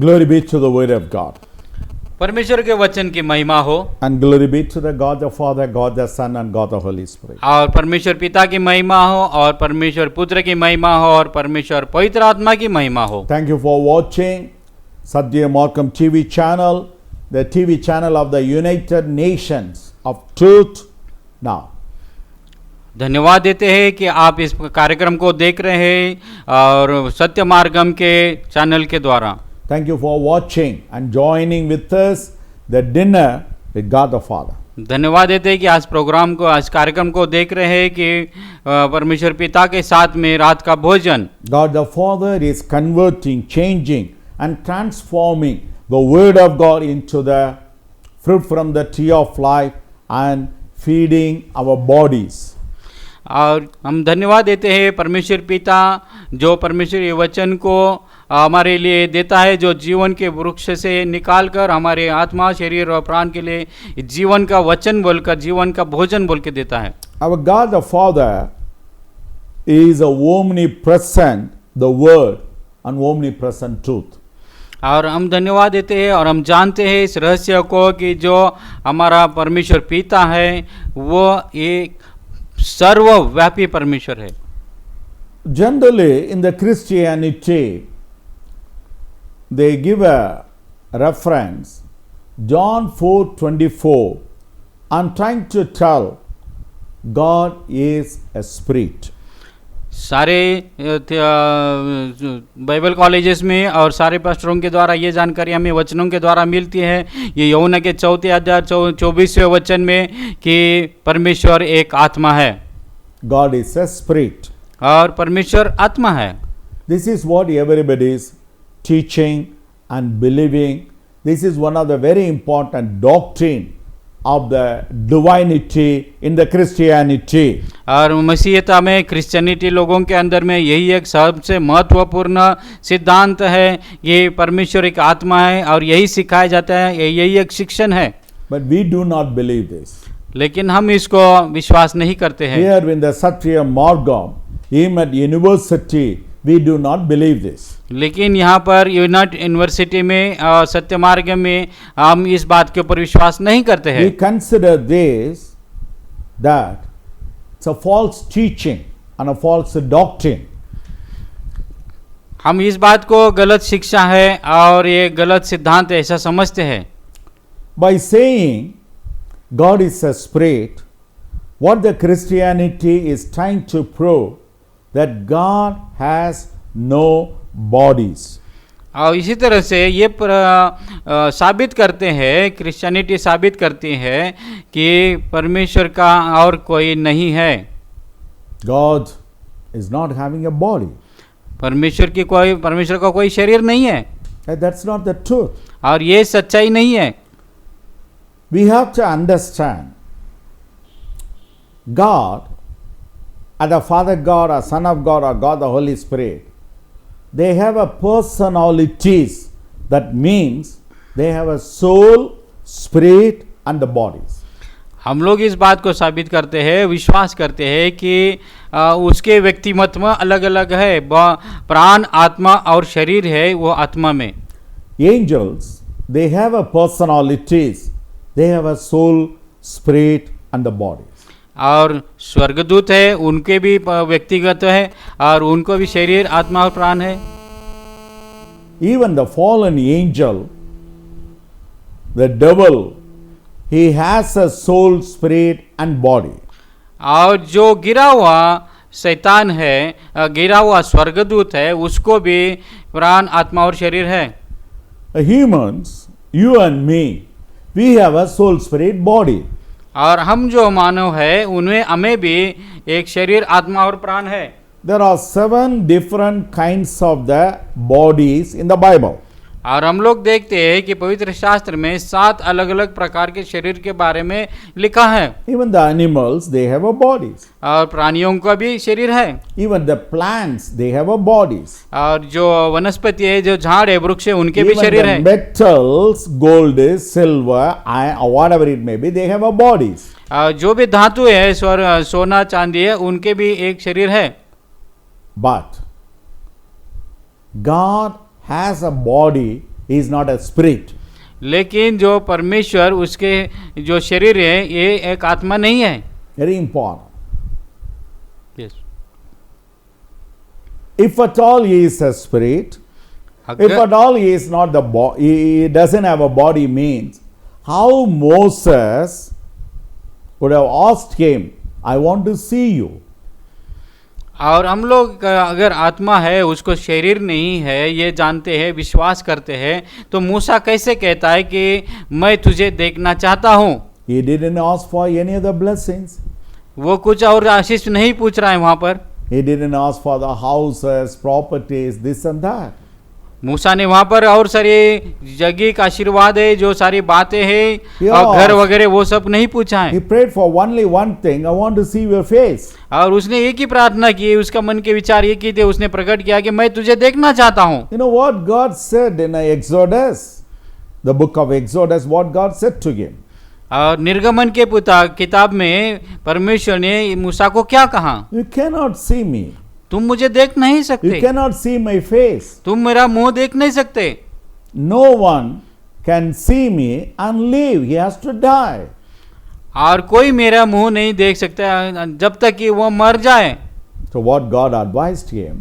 Glory be to the word of God. परमेश्वर के वचन की महिमा हो And glory be to the God the Father, God the Son, and God the Holy Spirit. और परमेश्वर पिता की महिमा हो और परमेश्वर पुत्र की महिमा हो और परमेश्वर पवित्र आत्मा की महिमा हो। Thank you for watching Satya Markham TV channel, the TV channel of the United Nations of Truth Now. धन्यवाद देते हैं कि आप इस कार्यक्रम को देख रहे हैं और सत्य मार्गम के चैनल के द्वारा। Thank you for watching and joining with us the dinner with God the Father. धन्यवाद देते हैं कि आज प्रोग्राम को, आज कार्यक्रम को देख रहे हैं कि परमेश्वर पिता के साथ में रात का भोजन। God the Father is converting, changing and transforming the word of God into the fruit from the tree of life and feeding our bodies. और हम धन्यवाद देते हैं परमेश्वर पिता जो परमेश्वर ये वचन को हमारे लिए देता है, जो जीवन के वृक्ष से निकालकर हमारे आत्मा, शरीर और प्राण के लिए जीवन का वचन बोलकर, जीवन का भोजन बोल के देता है। Our God the Father is a omnipresent, the word and omnipresent truth. और हम धन्यवाद देते हैं और हम जानते हैं इस रहस्य को कि जो हमारा परमेश्वर पिता है वो एक सर्वव्यापी परमेश्वर है। Generally in the Christianity they give a reference John 4:24 and trying to tell God is a spirit. सारे बाइबल कॉलेजेस में और सारे पास्टरों के द्वारा ये जानकारी हमें वचनों के द्वारा मिलती है। ये यूहन्ना के 4:24 वचन में कि परमेश्वर एक आत्मा है। God is a spirit. और परमेश्वर आत्मा है। This is what everybody is teaching and believing. This is one of the very important doctrine of the divinity in the Christianity. और मसीहता में, क्रिश्चियनिटी लोगों के अंदर में यही एक सबसे महत्वपूर्ण सिद्धांत है। ये परमेश्वर एक आत्मा है और यही सिखाया जाता है, यही एक शिक्षण है। But we do not believe this. लेकिन हम इसको विश्वास नहीं करते हैं। Here in the Satya Margam, even at university, we do not believe this. लेकिन यहाँ पर यूनिवर्सिटी में सत्य मार्ग में हम इस बात के ऊपर विश्वास नहीं करते हैं। We consider this that it's a false teaching and a false doctrine. हम इस बात को गलत शिक्षा है और ये गलत सिद्धांत है ऐसा समझते हैं। By saying God is a spirit, what the Christianity is trying to prove that God has no bodies. और इसी तरह से ये साबित करते हैं, क्रिश्चियनिटी साबित करती है कि परमेश्वर का और कोई नहीं है। God is not having a body. परमेश्वर का कोई शरीर नहीं है। That's not the truth. और ये सच्चाई नहीं है। We have to understand God, either Father God or Son of God or God the Holy Spirit, they have a personalities. That means they have a soul, spirit and the bodies. हम लोग इस बात को साबित करते हैं, विश्वास करते हैं कि उसके व्यक्तिमत्व अलग अलग है। प्राण, आत्मा और शरीर है वो आत्मा में। Angels, they have a personalities. They have a soul, spirit and the body. और स्वर्गदूत है, उनके भी व्यक्तिगत है और उनको भी शरीर, आत्मा और प्राण है। Even the fallen angel, the devil, he has a soul, spirit and body. और जो गिरा हुआ शैतान है, गिरा हुआ स्वर्गदूत है, उसको भी प्राण, आत्मा और शरीर है। Humans, you and me, we have a soul, spirit, body. और हम जो मानव है उनमें हमें भी एक शरीर, आत्मा और प्राण है। There are 7 different kinds of the bodies in the Bible. और हम लोग देखते हैं कि पवित्र शास्त्र में 7 अलग अलग प्रकार के शरीर के बारे में लिखा है। Even the animals, they have a bodies. और प्राणियों का भी शरीर है। Even the plants, they have a bodies. और जो वनस्पति है, जो झाड़ है, वृक्ष है, उनके भी शरीर है। Even the metals, gold, silver, iron, or whatever it may be, they have a bodies. जो भी धातु है, सोना, चांदी है, उनके भी एक शरीर है। But God has a body he is not a spirit. लेकिन जो परमेश्वर उसके जो शरीर है ये एक आत्मा नहीं है। Very important. Yes. If at all he is a spirit, if अगर at all he is not the body, he doesn't have a body, means how Moses would have asked him, I want to see you. और हम लोग अगर आत्मा है उसको शरीर नहीं है ये जानते हैं, विश्वास करते हैं, तो मूसा कैसे कहता है कि मैं तुझे देखना चाहता हूँ? He didn't ask for any other blessings. वो कुछ और आशीष नहीं पूछ रहा है वहाँ पर। He didn't ask for the houses, properties, this and that. मूसा ने वहाँ पर और सारे जगह का आशीर्वाद है, जो सारी बातें हैं Yeah. और घर वगैरह वो सब नहीं पूछा He है। prayed for only one thing, I want to see your face. और उसने एक ही प्रार्थना की, उसका मन के विचार एक ही थे, उसने प्रकट किया कि मैं तुझे देखना चाहता हूँ। You know what God said in Exodus, the book of Exodus, what God said to him. और निर्गमन के किताब में परमेश्वर ने मूसा को क्या कहा? You cannot see me. तुम मुझे देख नहीं You सकते, cannot see my face. तुम मेरा मुंह देख नहीं सकते। No one can see me and live. He has to die. और कोई मेरा मुंह नहीं देख सकता जब तक कि वो मर जाए। So what God advised him,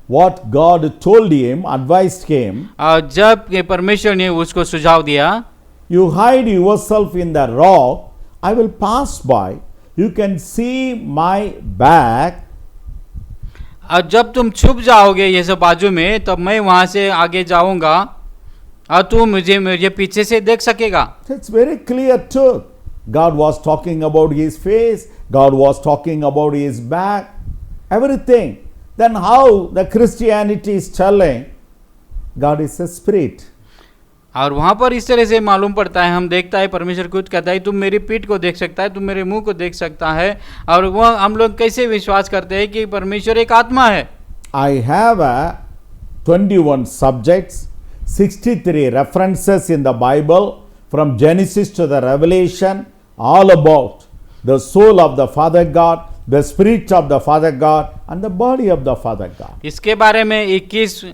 what God told him, advised him, और जब ये परमेश्वर ने उसको सुझाव दिया, you hide yourself in the rock, I will pass by. You can see my back. और जब तुम छुप जाओगे ये सब बाजू में, तब मैं वहां से आगे जाऊंगा और तू मुझे पीछे से देख सकेगा। It's very clear truth. God was talking about his face, God was talking about his back, everything. Then how the Christianity is telling God is a spirit? और वहां पर इस तरह से मालूम पड़ता है, हम देखता है परमेश्वर कुछ कहता है, तुम मेरी पीठ को देख सकता है, तुम मेरे मुंह को देख सकता है, और वह हम लोग कैसे विश्वास करते हैं कि परमेश्वर एक आत्मा है। I have 21 subjects, 63 references in the Bible from Genesis to the Revelation, all about the soul of the Father God, the spirit of the Father God and the body of the Father God. इसके बारे में 21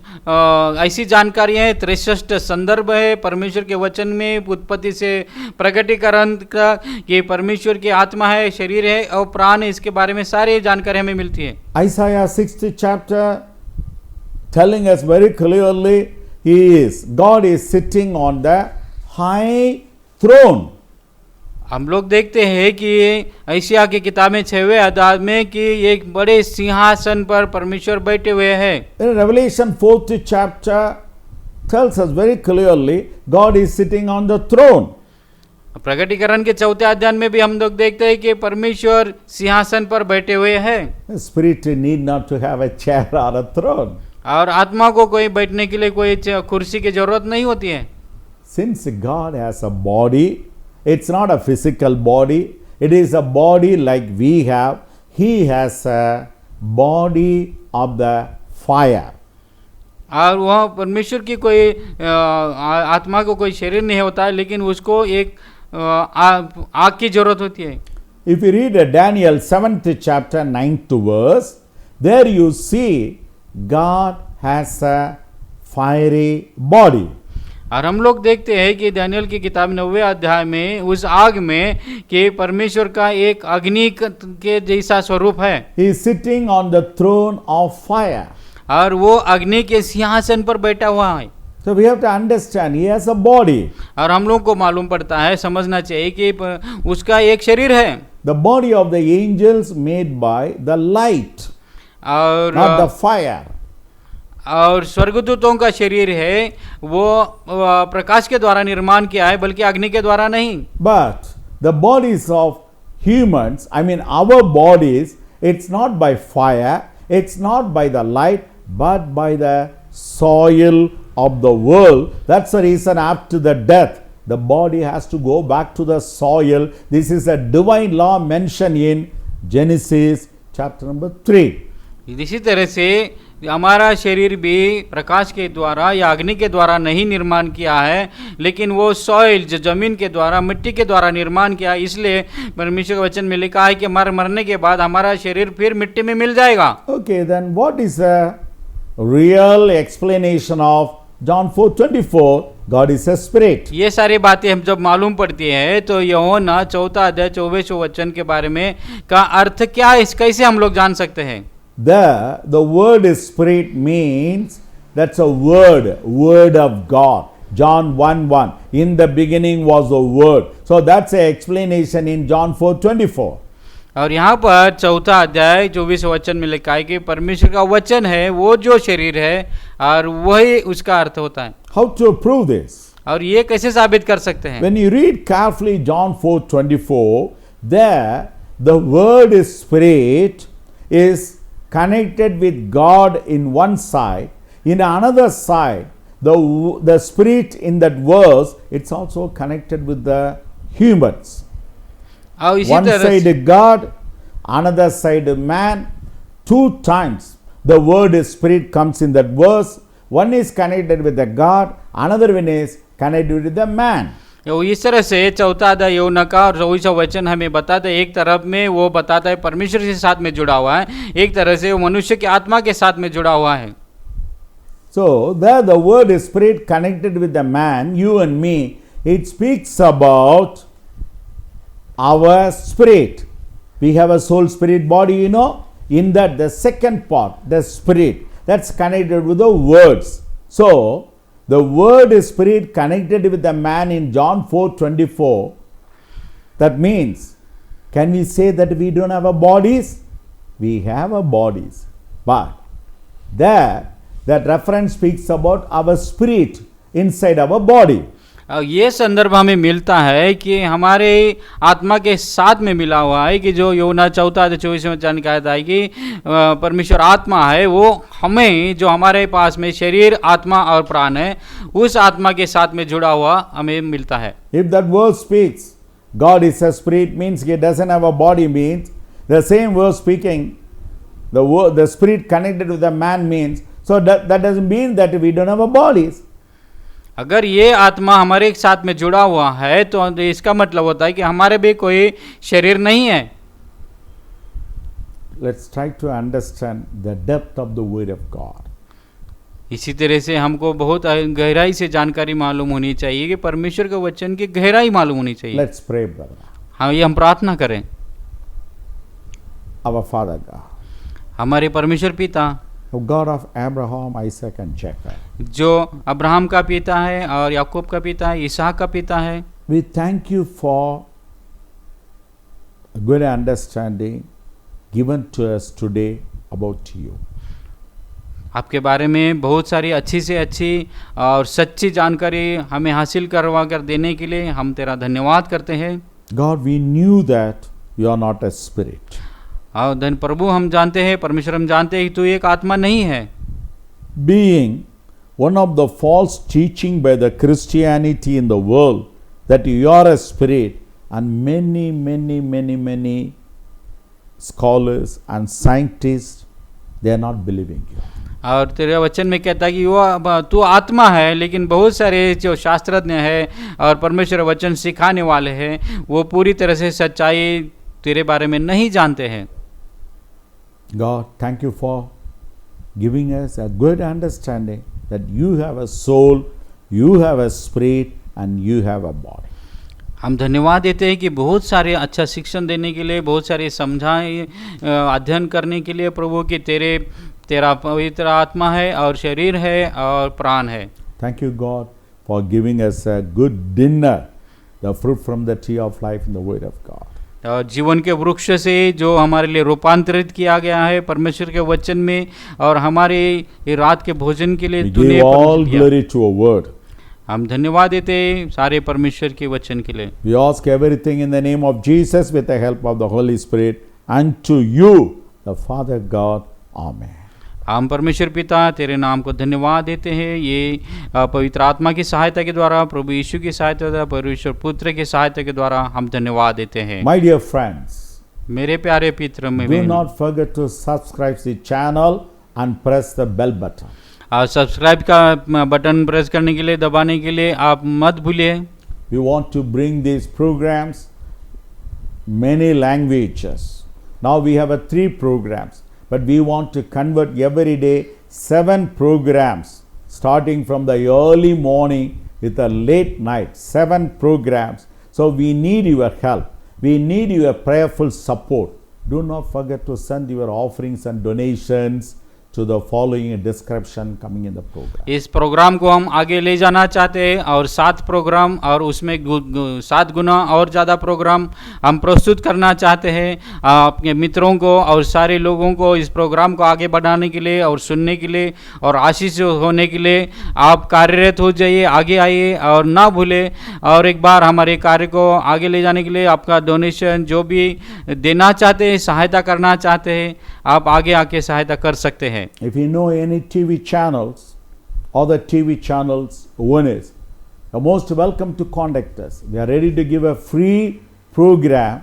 ऐसी जानकारियां हैं, 63 संदर्भ है परमेश्वर के वचन में, उत्पत्ति से प्रकटीकरण का, कि परमेश्वर की आत्मा है, शरीर है और प्राण है, इसके बारे में सारी जानकारी हमें मिलती है। Isaiah 60 chapter telling us very clearly, God is sitting on the high throne. हम लोग देखते हैं कि ऐशिया की किताब में 6वें अध्याय में कि एक बड़े सिंहासन पर परमेश्वर बैठे हुए हैं। In Revelation 4th chapter tells us very clearly, God is sitting on the throne. प्रकटीकरण के 4थे अध्याय में भी हम लोग देखते हैं कि परमेश्वर सिंहासन पर बैठे हुए हैं। The spirit need not to have a chair or a throne. और आत्मा को कोई बैठने के लिए कोई कुर्सी की जरूरत नहीं होती है। Since God has a body, it's not a physical body, it is a body like we have. He has a body of the fire. और वह परमेश्वर की कोई आत्मा को कोई शरीर नहीं होता है, लेकिन उसको एक आग की जरूरत होती है। If you read Daniel 7th chapter 9th verse, there you see God has a fiery body. और हम लोग देखते हैं कि दानियल की किताब 9वें अध्याय में उस आग में कि परमेश्वर का एक अग्नि के जैसा स्वरूप है। He is sitting on the throne of fire. और वो अग्नि के सिंहासन पर बैठा हुआ है। So we have to understand he has a body. और हम लोग को मालूम पड़ता है, समझना चाहिए कि उसका एक शरीर है। The body of the angels made by the light, और not the fire. और स्वर्गदूतों का शरीर है वो प्रकाश के द्वारा निर्माण किया है, बल्कि अग्नि के द्वारा नहीं। But the bodies of humans, I mean our bodies, it's not by fire, it's not by the light, but by the soil of the world. That's the reason after the death, the body has to go back to the soil. This is a divine law mentioned in Genesis chapter number 3. इसी तरह से हमारा शरीर भी प्रकाश के द्वारा या अग्नि के द्वारा नहीं निर्माण किया है, लेकिन वो सॉइल जो जमीन के द्वारा, मिट्टी के द्वारा निर्माण किया। इसलिए परमेश्वर के वचन में लिखा है कि मरने के बाद हमारा शरीर फिर मिट्टी में मिल जाएगा। Okay, then what is real explanation of John 4:24, God is a spirit. ये सारी बातें हम जब मालूम पड़ती है तो यूहन्ना 4 अध्याय 24 वचन के बारे में का अर्थ क्या है, इस कैसे हम लोग जान सकते हैं? The word is spirit means that's a word of God. John 1:1. In the beginning was the word. So that's an explanation in John 4:24. और यहाँ पर 4 अध्याय 24 वचन में लिखा है कि परमेश्वर का वचन है वो जो शरीर है, और वही उसका अर्थ होता है। How to prove this? और ये कैसे साबित कर सकते हैं? When you read carefully John 4:24, there the word is spirit is connected with God in one side. In another side, the spirit in that verse, it's also connected with the humans. और इसी One तरह side God, another side man. 2 times the word is spirit comes in that verse. One is connected with the God, another one is connected with the man. इस तरह से 4 अध्याय यूहन्ना का और 24वां वचन हमें बताता है, एक तरफ में वो बताता है परमेश्वर के साथ में जुड़ा हुआ है, एक तरह से वो मनुष्य की आत्मा के साथ में जुड़ा हुआ है। So there the word is spirit connected with the man, you and me. It speaks about our spirit. We have a soul, spirit, body, you know. In that the second part, the spirit, that's connected with the words. So the word is spirit connected with the man in John 4:24. That means, can we say that we don't have a bodies? We have a bodies. But there, that reference speaks about our spirit inside our body. ये संदर्भ हमें मिलता है कि हमारे आत्मा के साथ में मिला हुआ है कि जो यूहन्ना 4 अध्याय 24 वचन कहता है कि परमेश्वर आत्मा है, वो हमें जो हमारे पास में शरीर, आत्मा और प्राण है, उस आत्मा के साथ में जुड़ा हुआ हमें मिलता है। If that verse speaks, God is a spirit, means He doesn't have a body, means the same verse speaking, the spirit connected with the man means, so that doesn't mean that we don't have a bodies. अगर ये आत्मा हमारे साथ में जुड़ा हुआ है तो इसका मतलब होता है कि हमारे भी कोई शरीर नहीं है। Let's try to understand the depth of the word of God. इसी तरह से हमको बहुत गहराई से जानकारी मालूम होनी चाहिए कि परमेश्वर के वचन की गहराई मालूम होनी चाहिए। Let's pray, brother. हाँ, ये हम प्रार्थना करें। Our Father God, हमारे परमेश्वर पिता, the God of Abraham, Isaac and Jacob, जो अब्राहम का पिता है और याकूब का पिता है, इसहाक का पिता है, we thank you for a good understanding given to us today about you. आपके बारे में बहुत सारी अच्छी से अच्छी और सच्ची जानकारी हमें हासिल करवा कर देने के लिए हम तेरा धन्यवाद करते हैं। God, we knew that you are not a spirit. और धन प्रभु, हम जानते हैं, परमेश्वर हम जानते हैं कि तू एक आत्मा नहीं है। Being one of the false teaching by the Christianity in the world that you are a spirit, and many scholars and scientists, they are not believing you. और तेरे वचन में कहता है कि वो तू आत्मा है, लेकिन बहुत सारे जो शास्त्रज्ञ हैं और परमेश्वर वचन सिखाने वाले हैं, वो पूरी तरह से सच्चाई तेरे बारे में नहीं जानते हैं। God, thank you for giving us a good understanding that you have a soul, you have a spirit and you have a body. हम धन्यवाद देते हैं कि बहुत सारे अच्छा शिक्षण देने के लिए, बहुत सारे समझाए अध्ययन करने के लिए प्रभु कि तेरा पवित्र आत्मा है और शरीर है और प्राण है। Thank you God for giving us a good dinner, the fruit from the tree of life in the word of God. और जीवन के वृक्ष से जो हमारे लिए रूपांतरित किया गया है परमेश्वर के वचन में, और हमारे रात के भोजन के लिए तूने all glory to a word. हम धन्यवाद देते हैं सारे परमेश्वर के वचन के लिए। We ask everything in the name of Jesus with the help of the Holy Spirit unto you, the Father God. Amen. हम परमेश्वर पिता तेरे नाम को धन्यवाद देते हैं, ये पवित्र आत्मा की सहायता के द्वारा, प्रभु यीशु की सहायता द्वारा, परमेश्वर पुत्र की सहायता के द्वारा हम धन्यवाद देते हैं। My dear friends, मेरे प्यारे पित्र में do not forget to subscribe the channel and press the bell button. Subscribe का बटन प्रेस करने के लिए, दबाने के लिए आप मत भूलिए। We want to bring these programs many languages. Now we have 3 programs, but we want to convert every day 7 programs starting from the early morning with the late night. 7 programs. So we need your help. We need your prayerful support. Do not forget to send your offerings and donations to the following description coming in the program. इस programme को हम आगे ले जाना चाहते हैं और 7 programme और उसमें 7 गुना और ज़्यादा प्रोग्राम हम प्रस्तुत करना चाहते हैं अपने मित्रों को और सारे लोगों को इस प्रोग्राम को आगे बढ़ाने के लिए और सुनने के लिए और आशीष होने के लिए आप कार्यरत हो जाइए, आगे आइए और ना भूलें। और एक बार हमारे कार्य को आगे ले जाने के लिए आपका डोनेशन जो भी देना चाहते हैं, सहायता करना चाहते हैं, आप आगे आके सहायता कर सकते हैं। If you know any TV channels or the TV channels owners, you're most welcome to contact us. We are ready to give a free program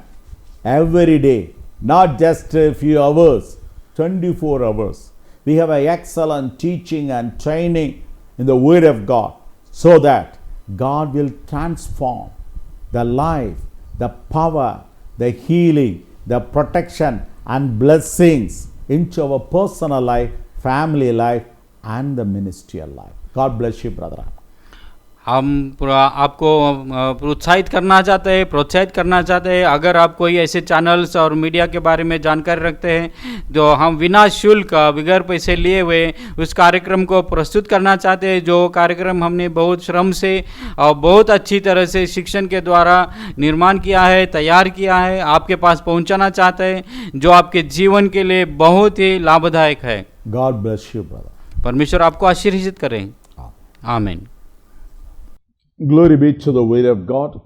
every day, not just a few hours, 24 hours. We have an excellent teaching and training in the Word of God so that God will transform the life, the power, the healing, the protection and blessings into our personal life, family life and the ministerial life. God bless you, brother. हम पूरा आपको प्रोत्साहित करना चाहते हैं। अगर आप कोई ऐसे चैनल्स और मीडिया के बारे में जानकारी रखते हैं जो हम बिना शुल्क बगैर पैसे लिए हुए उस कार्यक्रम को प्रस्तुत करना चाहते हैं, जो कार्यक्रम हमने बहुत श्रम से और बहुत अच्छी तरह से शिक्षण के द्वारा निर्माण किया है, तैयार किया है, आपके पास पहुंचाना चाहते हैं, जो आपके जीवन के लिए बहुत ही लाभदायक है। God bless you, brother. परमेश्वर आपको आशीर्वादित करें। आमीन। Glory be to the Word of God.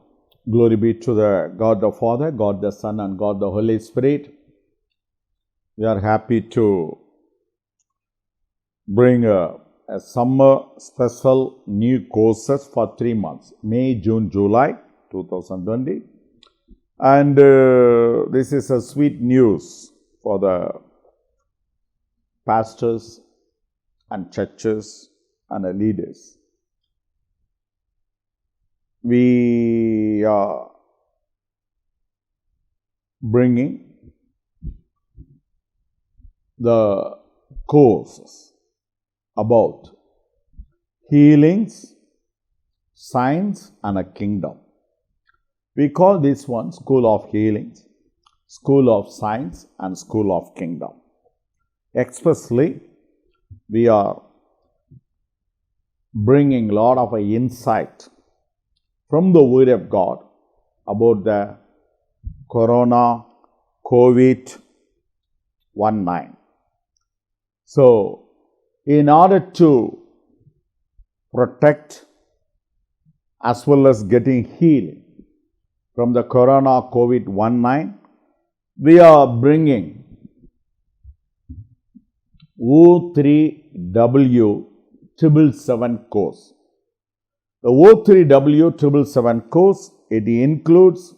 Glory be to the God the Father, God the Son, and God the Holy Spirit. We are happy to bring a summer special new courses for 3 months, May, June, July 2020. And this is a sweet news for the pastors and churches and the leaders. We are bringing the courses about healings, signs and a kingdom. We call this one School of Healings, School of Signs and School of Kingdom. Especially we are bringing a lot of insight from the Word of God about the Corona COVID-19. So, in order to protect as well as getting healed from the Corona COVID-19, we are bringing O3W 777 course. The O3W 777 course, it includes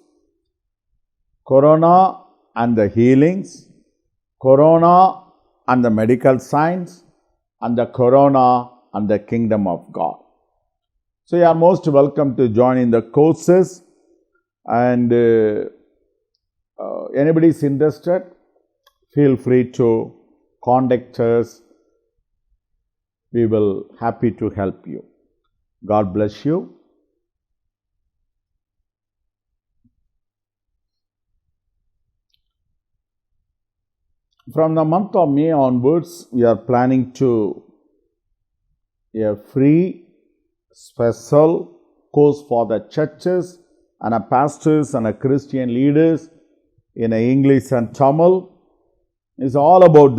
Corona and the healings, Corona and the medical science, and the Corona and the kingdom of God. So you are most welcome to join in the courses, and anybody is interested, feel free to contact us. We will happy to help you. God bless you. From the month of May onwards, we are planning to a free special course for the churches and pastors and Christian leaders in English and Tamil. It's all about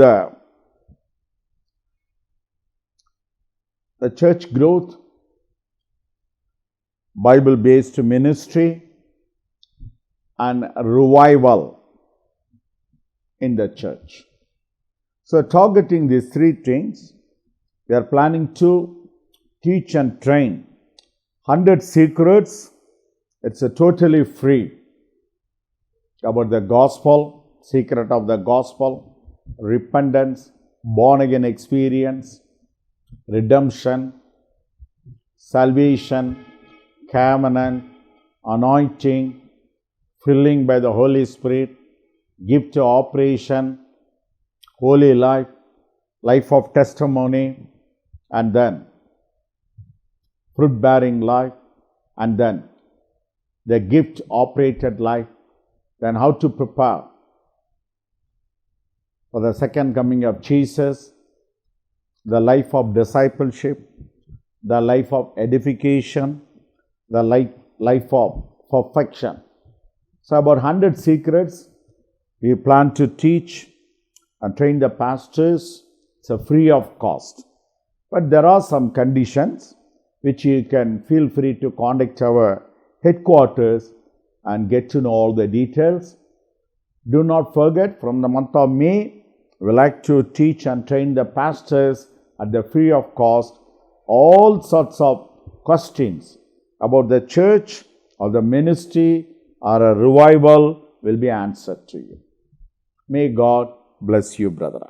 the church growth, Bible-based ministry and revival in the church. So targeting these 3 things, we are planning to teach and train 100 secrets. It's a totally free about the gospel, secret of the gospel, repentance, born again experience, redemption, salvation, covenant, anointing, filling by the Holy Spirit, gift of operation, holy life, life of testimony, and then fruit bearing life, and then the gift operated life, then how to prepare for the second coming of Jesus, the life of discipleship, the life of edification, the life of perfection. So about 100 secrets we plan to teach and train the pastors. It's free of cost. But there are some conditions which you can feel free to contact our headquarters and get to know all the details. Do not forget, from the month of May, we like to teach and train the pastors at the free of cost. All sorts of questions about the church or the ministry or a revival will be answered to you. May God bless you, brother.